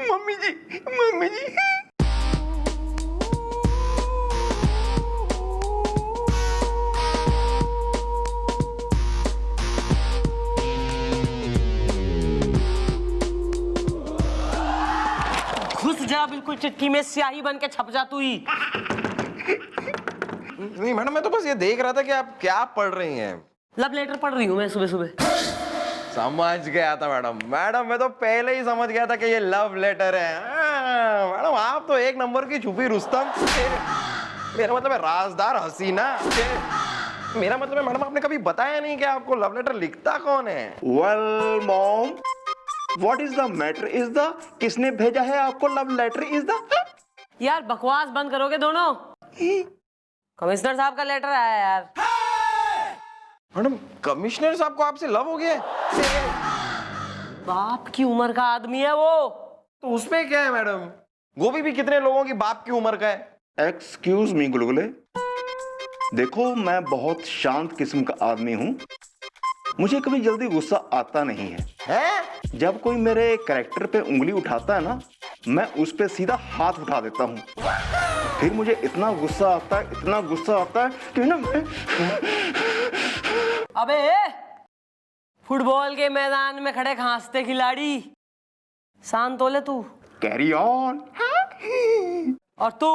Mummy जी, mummy जी। घुस जा बिल्कुल चिट्ठी में, स्याही बन के छप जा तू ही। नहीं मैडम, मैं तो बस ये देख रहा था कि आप क्या पढ़ रही हैं। लव लेटर पढ़ रही हूँ मैं सुबह सुबह। समझ गया था मैडम, मैं तो पहले ही समझ गया था कि ये लव लेटर है। मैडम आप तो एक नंबर की छुपी रुस्तम। मेरा मतलब है राजदार हसीना। मेरा मतलब है मैडम, आपने कभी बताया नहीं कि आपको लव लेटर लिखता कौन है। Well mom, what is the matter is the, किसने भेजा है आपको लव लेटर इज द? यार बकवास बंद करोगे दोनों? कमिश्नर साहब का लेटर आया यार। मैडम कमिश्नर साहब को आपसे लव हो गया? बाप की उम्र का आदमी है वो। तो उसमें क्या है मैडम, गोभी भी कितने लोगों की बाप की उम्र का है। एक्सक्यूज मी गुलगुले, देखो मैं बहुत शांत किस्म का आदमी हूँ, मुझे कभी जल्दी गुस्सा आता नहीं है? जब कोई मेरे कैरेक्टर पे उंगली उठाता है ना, मैं उस पे सीधा हाथ उठा देता हूँ। फिर मुझे इतना गुस्सा आता है, इतना गुस्सा आता है कि ना मैं... अबे फुटबॉल के मैदान में खड़े खांसते खिलाड़ी, शांत हो ले तू। Carry on. और तू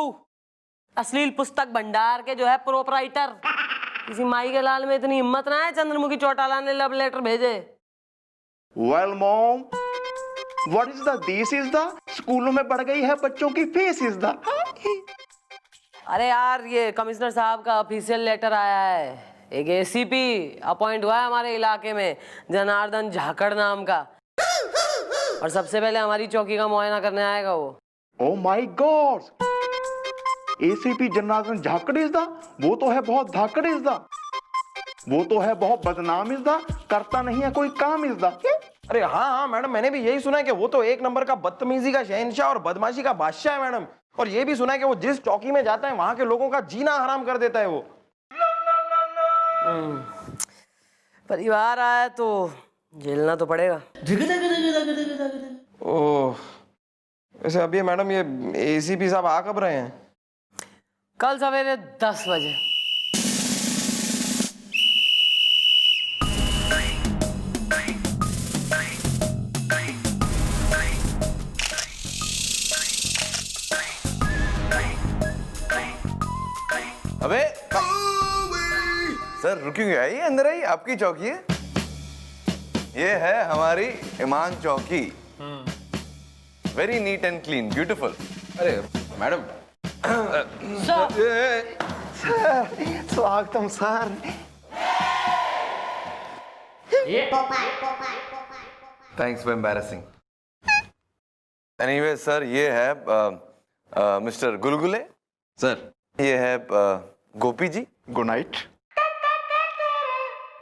अश्लील पुस्तक भंडार के जो है प्रोपराइटर, किसी माई के लाल में इतनी हिम्मत ना है चंद्रमुखी चौटाला ने लव लेटर भेजे। Well mom, what is the this is the, स्कूलों में बढ़ गई है बच्चों की फीस इज द। अरे यार ये कमिश्नर साहब का ऑफिशियल लेटर आया है। एक एसीपी अपॉइंट हुआ है हमारे इलाके में, जनार्दन झाकड़ नाम का, और सबसे पहले हमारी चौकी का मुआयना करने आएगा वो। Oh my god, ACP Janardan Jhakad is the, वो तो है बहुत धाकड़ इज द, वो तो है बहुत बदनाम इज द, करता नहीं है कोई काम इज द। अरे हाँ हाँ मैडम, मैंने भी यही सुना है कि वो तो एक नंबर का बदतमीजी का शहंशाह और बदमाशी का बादशाह है मैडम। और ये भी सुना है कि वो जिस चौकी में जाता है वहां के लोगों का जीना हराम कर देता है वो। परिवार आया तो झेलना तो पड़ेगा। ओह, वैसे अभी मैडम ये एसीपी साहब आ कब रहे हैं? कल सवेरे 10 बजे। अबे सर रुकेंगे, आइए अंदर आइए, आपकी चौकी है। ये है हमारी ईमान चौकी, very neat and clean, beautiful. अरे मैडम, स्वागतम sir. Thanks for embarrassing. Anyway sir, ये है मिस्टर गुलगुले सर, ये है गोपी जी, गुड नाइट।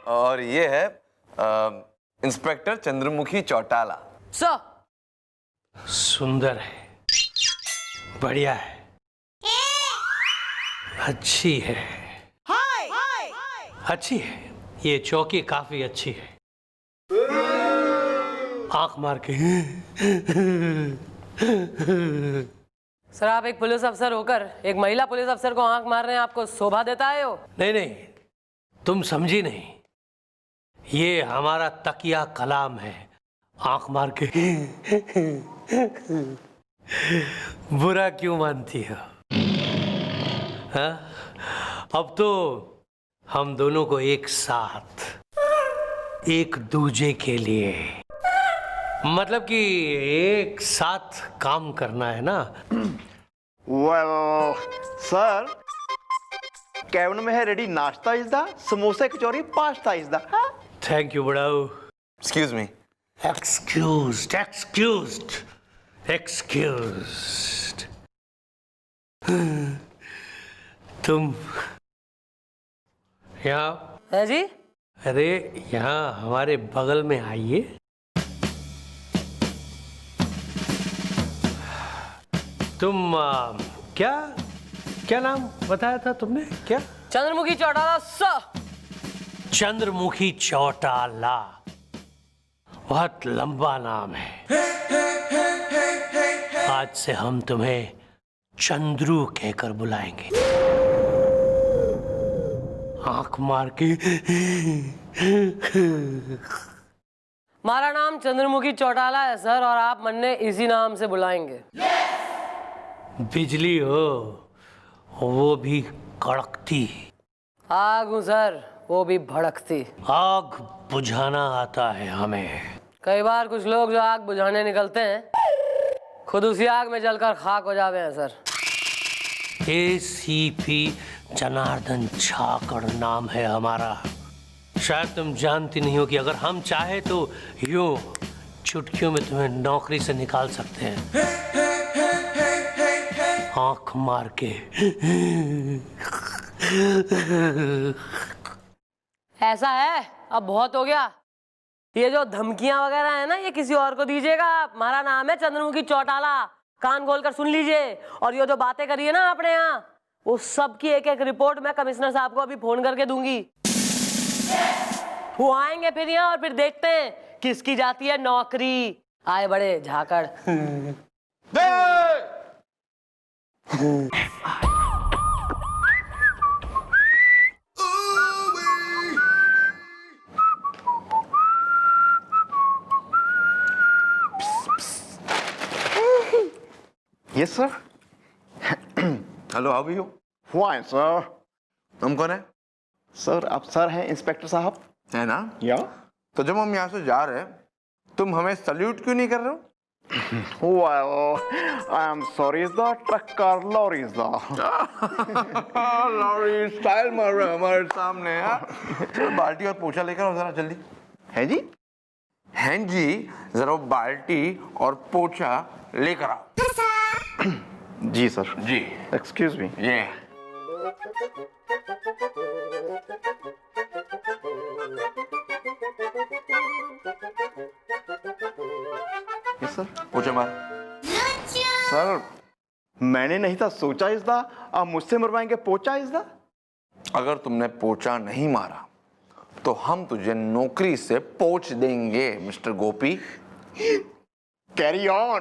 और ये है इंस्पेक्टर चंद्रमुखी चौटाला। सर, सुंदर है, बढ़िया है, अच्छी है, अच्छी है, ये चौकी काफी अच्छी है। आंख मार के सर आप एक पुलिस अफसर होकर एक महिला पुलिस अफसर को आंख मार रहे हैं, आपको शोभा देता है वो? नहीं नहीं, तुम समझी नहीं, ये हमारा तकिया कलाम है। आंख मार के बुरा क्यों मानती हो? हाँ? अब तो हम दोनों को एक साथ, एक दूजे के लिए, मतलब कि एक साथ काम करना है ना। वेल सर, कैबिन में है रेडी नाश्ता is the, samosa kachori pasta is the. Thank you बड़ाऊ। Excuse me. Excused, excused, excused. तुम यहाँ? है जी? अरे यहाँ हमारे बगल में आइए। क्या नाम बताया था तुमने? क्या? चंद्रमुखी चौटाला सा। चंद्रमुखी चौटाला बहुत लंबा नाम है। आज से हम तुम्हें चंद्रू कहकर बुलाएंगे। आंख मार के। हमारा नाम चंद्रमुखी चौटाला है सर, और आप मन्ने इसी नाम से बुलाएंगे। बिजली हो, वो भी कड़कती। आग हूँ सर, वो भी भड़कती। आग बुझाना आता है हमें। कई बार कुछ लोग जो आग बुझाने निकलते हैं खुद उसी आग में जलकर खाक हो जाते हैं सर। एसीपी जनार्दन झाकड़ नाम है हमारा। शायद तुम जानती नहीं हो कि अगर हम चाहे तो यूं चुटकियों में तुम्हें नौकरी से निकाल सकते हैं। आंख मार के। ऐसा है, अब बहुत हो गया। ये जो धमकियां वगैरह है ना, ये किसी और को दीजिएगा आप। हमारा नाम है चंद्रमुखी चौटाला, कान खोलकर सुन लीजिए। और ये जो बातें करी है ना आपने यहाँ, वो सब की एक एक रिपोर्ट मैं कमिश्नर साहब को अभी फोन करके दूंगी। वो आएंगे फिर यहाँ, और फिर देखते हैं किसकी जाती है नौकरी। आए बड़े Jhakad. Yes sir. Hello, how are you? Fine sir. तुम कौन है? सर आप सर हैं इंस्पेक्टर साहब? है ना? या तो जब हम यहाँ से जा रहे हैं तुम हमें सल्यूट क्यों नहीं कर रहे हो? Well, I am sorry is the truck car lorry is the lorry style मार रहे हो हमारे सामने। चलो बाल्टी और पोछा लेकर आओ जरा जल्दी। है जी? हैं जी, जरा वो बाल्टी और पोछा लेकर आओ। जी सर। जी। Excuse me. ये सर पोछा मार। सर मैंने नहीं था सोचा इस दा, आप मुझसे मरवाएंगे पोचा इस दा? अगर तुमने पोछा नहीं मारा तो हम तुझे नौकरी से पोछ देंगे मिस्टर गोपी। Carry on.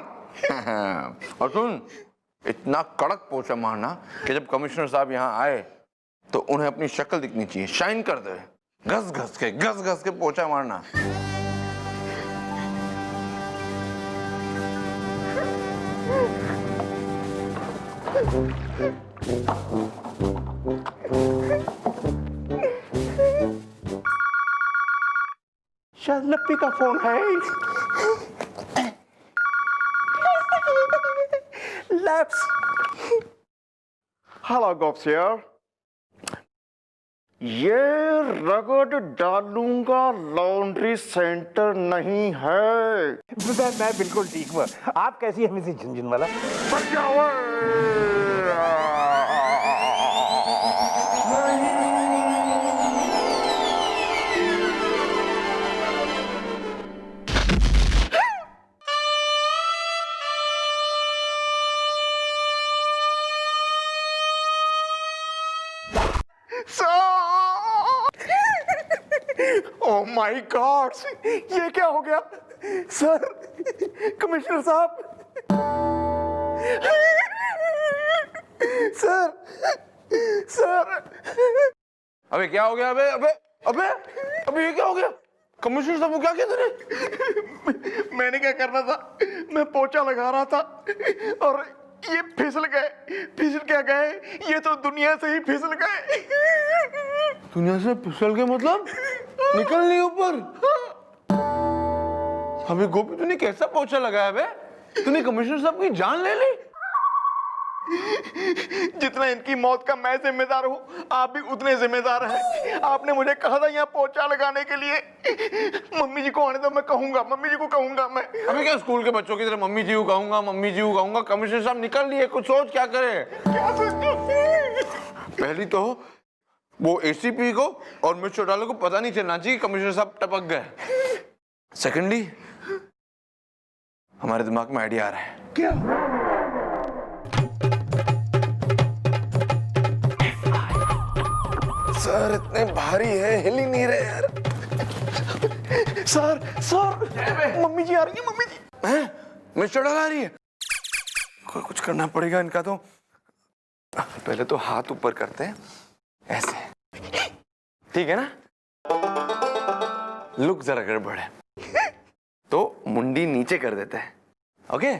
और सुन, इतना कड़क पोछा मारना कि जब कमिश्नर साहब यहाँ आए तो उन्हें अपनी शक्ल दिखनी चाहिए, शाइन कर दे। घस घस के पोछा मारना। शायद लप्पी का फोन है। Let's. Hello, Gops here. ये रगड़ डालूंगा लॉन्ड्री सेंटर नहीं है। मैं बिल्कुल ठीक हूँ। आप कैसी हैं Mrs Jhunjhunwala? Oh my god, ये क्या हो गया? सर, कमिश्नर साहब। सर। अबे क्या हो गया? अबे अबे अबे अबे ये क्या हो गया? कमिश्नर साहब को क्या किया तूने? मैंने क्या करना था? मैं पोछा लगा रहा था और ये फिसल क्या गए? ये तो दुनिया से ही फिसल गए। दुनिया से फिसल के मतलब निकल नहीं ऊपर? अबे गोपी, तूने कैसा पोछा लगाया बे? तूने कमिश्नर साहब की जान ले ली? जितना इनकी मौत का मैं जिम्मेदार हूँ, आप भी उतने जिम्मेदार हैं। आपने मुझे कहा था यहाँ पोछा लगाने के लिए। मम्मी जी को आने दो, मैं कहूंगा, मम्मी जी को कहूंगा मैं। अबे क्या स्कूल के बच्चों की तरह मम्मी जी को कहूंगा, मम्मी जी को कहूंगा? कमिश्नर साहब निकल लिए, कुछ सोच क्या करे। क्या सोचो? पहली तो वो एसीपी को और मिस्टर चौटाला को पता नहीं चलना चाहिए कमिश्नर साहब टपक गए। सेकेंडली, हमारे दिमाग में आइडिया आ रहा है। क्या? सर इतने भारी है, हिल ही नहीं रहे यार। सर मम्मी जी आ रही है, मम्मी जी। हैं? मिर्च डाल आ रही है। कुछ करना पड़ेगा इनका तो। पहले तो हाथ ऊपर करते हैं ऐसे, ठीक है ना? लुक जरा गड़बड़ है तो मुंडी नीचे कर देते हैं। ओके,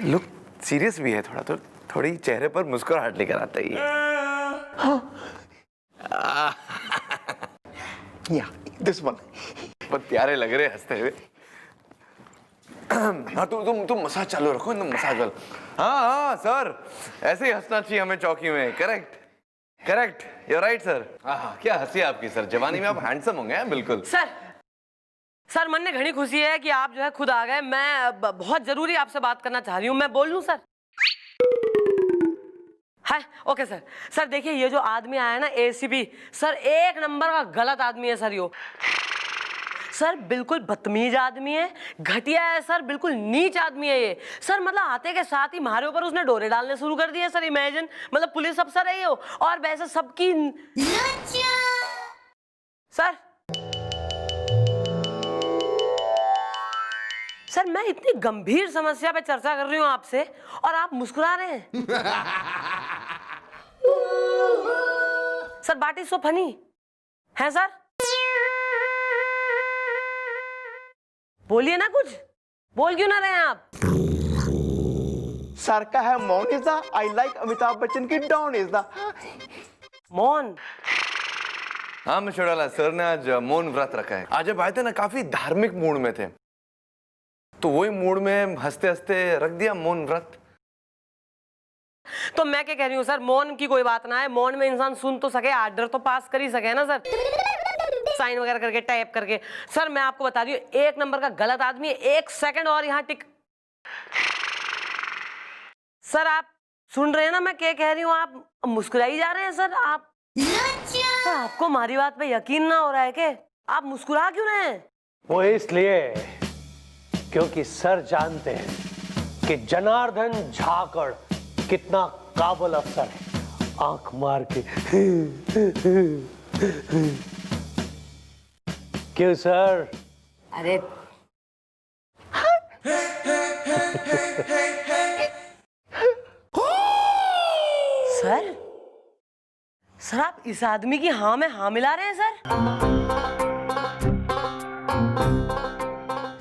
लुक सीरियस भी है थोड़ा, तो थोड़ी चेहरे पर मुस्कुराहट लेकर आते ही दिस वन। बहुत प्यारे लग रहे हंसते हुए। हाँ तुम मसाज चालू रखो, एकदम मसाज वाला। हाँ सर, ऐसे ही हंसना चाहिए हमें चौकी में। Correct, you right sir. हाँ, क्या हंसी आपकी सर, जवानी में आप हैंडसम होंगे हैं बिल्कुल। सर मन में घनी खुशी है कि आप जो है खुद आ गए। मैं बहुत जरूरी आपसे बात करना चाह रही हूँ, मैं बोल लूँ सर? है ओके सर देखिए, ये जो आदमी आया है ना एसीपी सर, एक नंबर का गलत आदमी है सर। यो सर बिल्कुल बदतमीज आदमी है, घटिया है सर, बिल्कुल नीच आदमी है ये सर। मतलब आते के साथ ही हमारे ऊपर उसने डोरे डालने शुरू कर दिए सर। इमेजिन, मतलब पुलिस अफसर है ये और वैसे सबकी सर मैं इतनी गंभीर समस्या पे चर्चा कर रही हूँ आपसे और आप मुस्कुरा रहे हैं। सर बात इज सो फनी है सर, बोलिए ना कुछ, बोल क्यों ना रहे हैं आप? सर का है मौन is the, I like Amitabh Bachchan की डॉन इज द। मौन? हाँ मिस्टर डाला, सर ने आज मौन व्रत रखा है। आज जब आए थे ना काफी धार्मिक मूड में थे, तो वही मूड में हंसते हंसते रख दिया मौन व्रत। तो मैं क्या कह रही हूँ सर, मौन की कोई बात ना है, मौन में इंसान सुन तो सके, आर्डर तो पास कर ही सके ना सर, साइन वगैरह करके, टाइप करके। सर मैं आपको बता रही हूँ, एक नंबर का गलत आदमी है। एक सेकंड और यहाँ टिक। सर आप सुन रहे हैं ना मैं क्या कह रही हूँ? आप मुस्कुराई जा रहे हैं सर। आप सर आपको हमारी बात पे यकीन ना हो रहा है क्या? आप मुस्कुरा क्यों रहे हैं? वो इसलिए क्योंकि सर जानते हैं कि जनार्दन झाकड़ कितना काबिल अफसर है। आंख मार के क्यों सर? अरे सर आप इस आदमी की हाँ में हाँ मिला रहे हैं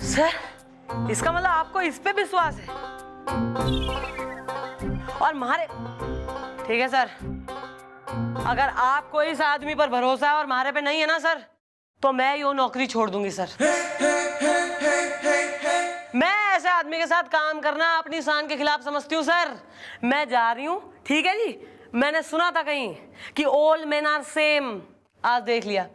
सर इसका मतलब आपको इस पे विश्वास है और हमारे, ठीक है सर, अगर आपको इस आदमी पर भरोसा है और हमारे पे नहीं है ना सर, तो मैं यो नौकरी छोड़ दूंगी सर। मैं ऐसे आदमी के साथ काम करना अपनी शान के खिलाफ समझती हूँ सर। मैं जा रही हूँ, ठीक है जी। मैंने सुना था कहीं कि ओल्ड मैन आर सेम, आज देख लिया।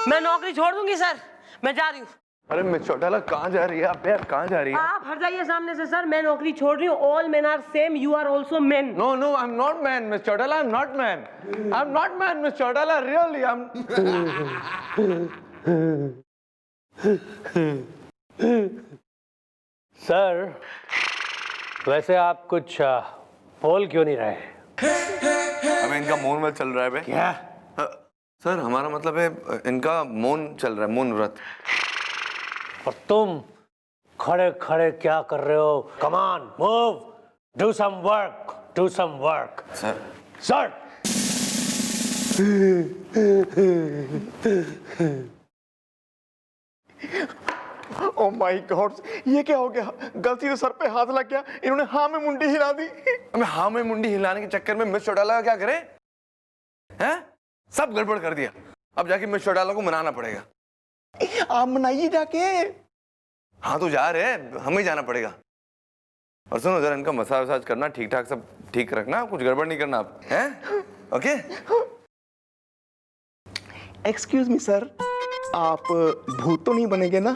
मैं नौकरी छोड़ दूंगी सर, मैं जा रही हूँ। अरे मिस चौटाला कहाँ जा रही है आप यार, कहाँ जा रही है? आप हट जाइए सामने से सर, मैं नौकरी छोड़ रही हूँ। All men are same, you are also men. No, no, I'm not man, Miss Chaudala. I'm not man. I'm not man, Miss Chaudala. Really, I'm. Sir वैसे आप कुछ बोल क्यों नहीं रहे? अबे इनका मौन व्रत चल रहा है बे। क्या? सर हमारा मतलब है इनका मौन चल रहा है, मौन व्रत। और तुम खड़े खड़े क्या कर रहे हो? Come on move, do some work, do some work. Sir sir oh my god, ये क्या हो गया? गलती से सर पे हाथ लग गया, इन्होंने हाँ में मुंडी हिला दी। अबे हाँ में मुंडी हिलाने के चक्कर में मिस चौटाला क्या करे हैं? सब गड़बड़ कर दिया। अब जाके मिस चौटाला को मनाना पड़ेगा। आप मनाइए जाके। हाँ तो जा रहे, हमें जाना पड़ेगा। और सुनो जरा, इनका मसाज वसाज करना, ठीक ठाक सब ठीक रखना, कुछ गड़बड़ नहीं करना आप, हैं? ओके? एक्सक्यूज मी सर, आप भूत तो नहीं बनेंगे ना?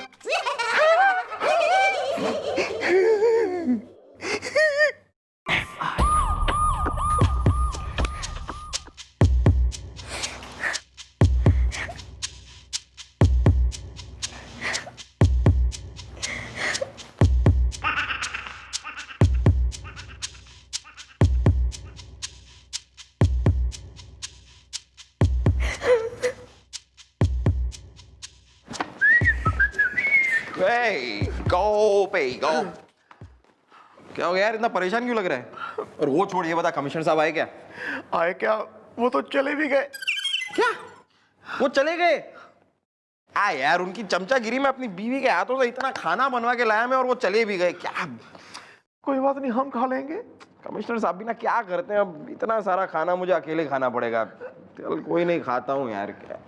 गो पे गो। क्या हो गया यार, इतना परेशान क्यों लग रहा है? और वो छोड़, ये बता कमिश्नर साहब आए क्या? आए क्या? वो तो चले भी गए। क्या वो चले गए? यार उनकी चमचागिरी में अपनी बीवी के हाथों से इतना खाना बनवा के लाया मैं और वो चले भी गए क्या? कोई बात नहीं, हम खा लेंगे। कमिश्नर साहब भी ना क्या करते हैं, अब इतना सारा खाना मुझे अकेले खाना पड़ेगा। चल कोई नहीं, खाता हूँ यार। क्या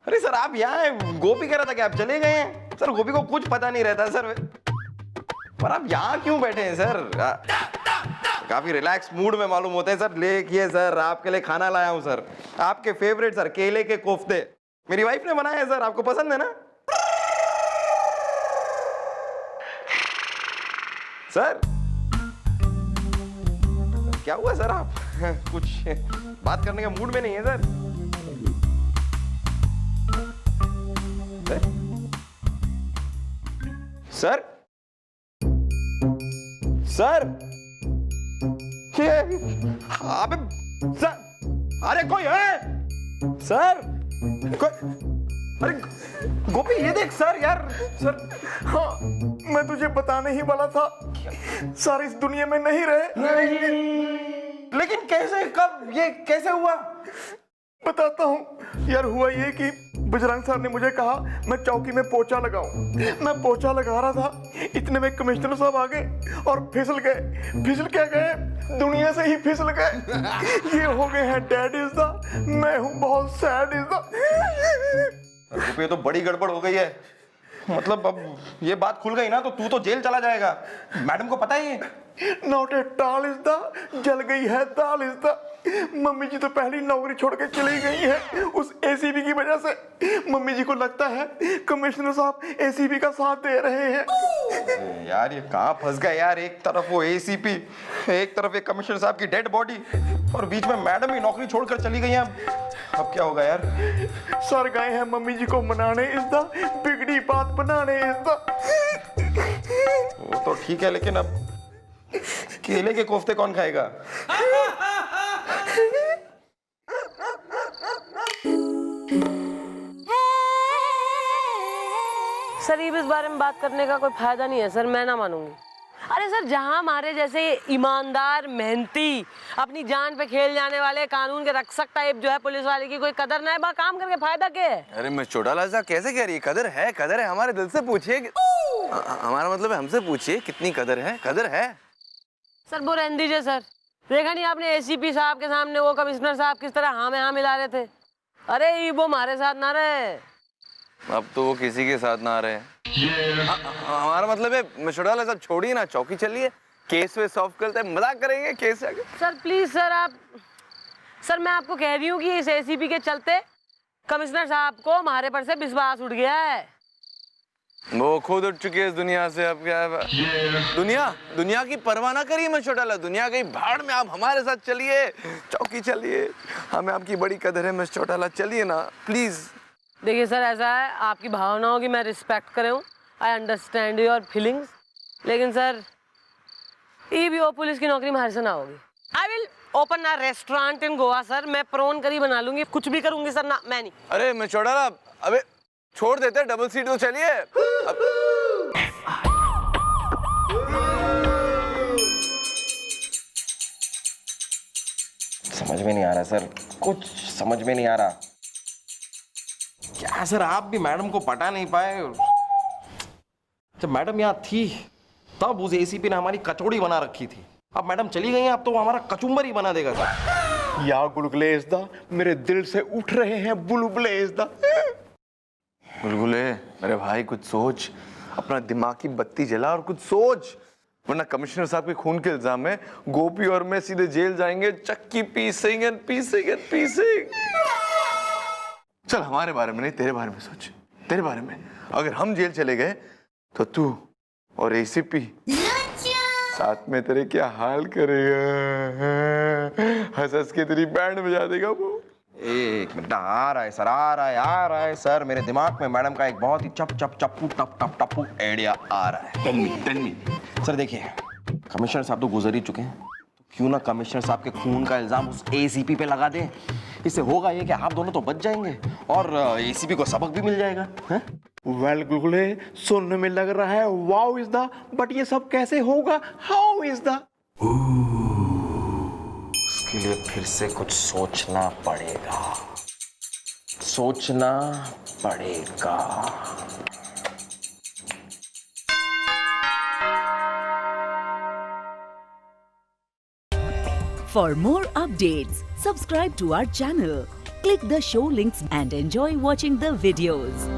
अरे सर आप यहाँ हैं? गोपी कह रहा था कि आप चले गए हैं। सर गोपी को कुछ पता नहीं रहता सर। पर आप यहाँ क्यों बैठे हैं सर? काफी रिलैक्स मूड में मालूम होते हैं सर। लेकिए सर, आपके लिए खाना लाया हूँ सर, आपके फेवरेट सर, केले के कोफ्ते। मेरी वाइफ ने बनाए हैं सर, आपको पसंद है ना सर? क्या हुआ सर, आप कुछ बात करने के मूड में नहीं है सर? सर सर अबे सर, अरे कोई है सर? कोई? अरे गोपी ये देख सर, यार सर। हाँ, मैं तुझे बताने ही वाला था, सर इस दुनिया में नहीं रहे। लेकिन कैसे, कब, ये कैसे हुआ? बताता हूँ यार। हुआ ये कि बजरंग सर ने मुझे कहा मैं चौकी में पोछा लगाऊं। मैं पोछा लगा रहा था, इतने में कमिश्नर साहब आ गए और फिसल गए। फिसल क्या गए, दुनिया से ही फिसल गए। ये हो गए हैं डैड इज द, मैं हूँ बहुत सैड इज द। ये तो बड़ी गड़बड़ हो गई है। मतलब अब ये बात खुल गई ना तो तू तो जेल चला जाएगा। मैडम को पता ही है? Not at all is the, जल गई है दाल इज द। मम्मी जी तो पहली नौकरी छोड़ के चली गई है उस एसीबी की वजह से। मम्मी जी को लगता है कमिश्नर साहब एसीबी का साथ दे रहे हैं। यार ये कहाँ फंस गया यार, एक तरफ वो एसीपी, एक तरफ ये कमिश्नर साहब की डेड बॉडी, और बीच में मैडम ही नौकरी छोड़कर चली गई हैं। अब क्या होगा यार? सर गए हैं मम्मी जी को मनाने इस द, बिगड़ी बात बनाने इस द। वो तो ठीक है, लेकिन अब केले के कोफ्ते कौन खाएगा? सर ये इस बारे में बात करने का कोई फायदा नहीं है सर, मैं ना मानूंगी। अरे सर, जहां हमारे जैसे ईमानदार, मेहनती, अपनी जान पे खेल जाने वाले, कानून के रक्षक टाइप जो है पुलिस वाले की कोई कदर ना है, बा काम करके फायदा क्या है? अरे मैं चौटाला साहब कैसे कह रही है? कदर है, कदर है। हमारे दिल से पूछिए, हमारा मतलब है हमसे पूछिए कितनी कदर है। कदर है सर, वो रहने दीजिए सर। देखा नहीं आपने एसीपी साहब के सामने वो कमिश्नर साहब किस तरह हाँ में हाँ मिला रहे थे? अरे वो हमारे साथ ना रहे। अब तो वो किसी के साथ ना रहे। हमारा मतलब है मैं चौटाला साहब छोड़िए ना, चौकी चलिए, केस वे सॉल्व करते हैं, मजाक करेंगे केस आगे। सर प्लीज सर, आप सर मैं आपको कह रही हूँ कि इस एसीपी के चलते कमिश्नर साहब को हमारे पर से विश्वास उठ गया है। वो खुद उठ चुकी है इस दुनिया से। अब क्या है? दुनिया की परवाह ना करिए मैं चौटाला, दुनिया गई भाड़ में, आप हमारे साथ चलिए, चौकी चलिए। हमें आपकी बड़ी कदर है मिस चौटाला, चलिए ना प्लीज। देखिए सर, ऐसा है, आपकी भावनाओं की मैं रिस्पेक्ट कर रहा हूँ, आई अंडरस्टैंड योर फीलिंग्स, लेकिन सर वो पुलिस की नौकरी हमारे से ना होगी। I will open a restaurant in Goa sir. मैं प्रॉन करी बना लूंगी, कुछ भी करूंगी सर। ना मैं नहीं। अरे मैं चौटाला, अबे छोड़ देते, डबल सीट तो चलिए। समझ में नहीं आ रहा सर, कुछ समझ में नहीं आ रहा। क्या सर, आप भी मैडम को पटा नहीं पाए? जब मैडम यहाँ थी तब उस एसीपी ने हमारी कचौड़ी बना रखी थी। अब मैडम चली गई हैं, अब तो वो हमारा कचुम्बर ही बना देगा सर। या गुलगुले इस दा, मेरे दिल से उठ रहे हैं बुलबुले इस दा। गुलगुले मेरे भाई, कुछ सोच, अपना दिमाग की बत्ती जला और कुछ सोच, वरना कमिश्नर साहब के खून के इल्जाम में गोपी और मैं सीधे जेल जाएंगे, चक्की पीसेंगे पीसेंगे पीसेंगे। चल हमारे बारे में नहीं, तेरे बारे में सोच, तेरे बारे में। अगर हम जेल चले गए तो तू और एसीपी साथ में तेरे क्या हाल करेगा? हंस हंस के तेरी बैंड बजा देगा वो। एक मिनट, आ रहा है सर, आ रहा है सर। मेरे दिमाग में मैडम का एक बहुत ही चप्पू टप टप्पू आइडिया आ रहा है। Tell me. सर देखिए, कमिश्नर साहब तो गुजर ही चुके हैं, तो क्यों ना कमिश्नर साहब के खून का इल्जाम उस एसीपी पे लगा दें। इससे होगा ये कि आप दोनों तो बच जाएंगे और एसीपी को सबक भी मिल जाएगा। वेल गुलगुले, सुनने में लग रहा है वाओ इज द, बट ये सब कैसे होगा? How is the? उसके लिए फिर से कुछ सोचना पड़ेगा। For more updates, subscribe to our channel, click the show links and enjoy watching the videos.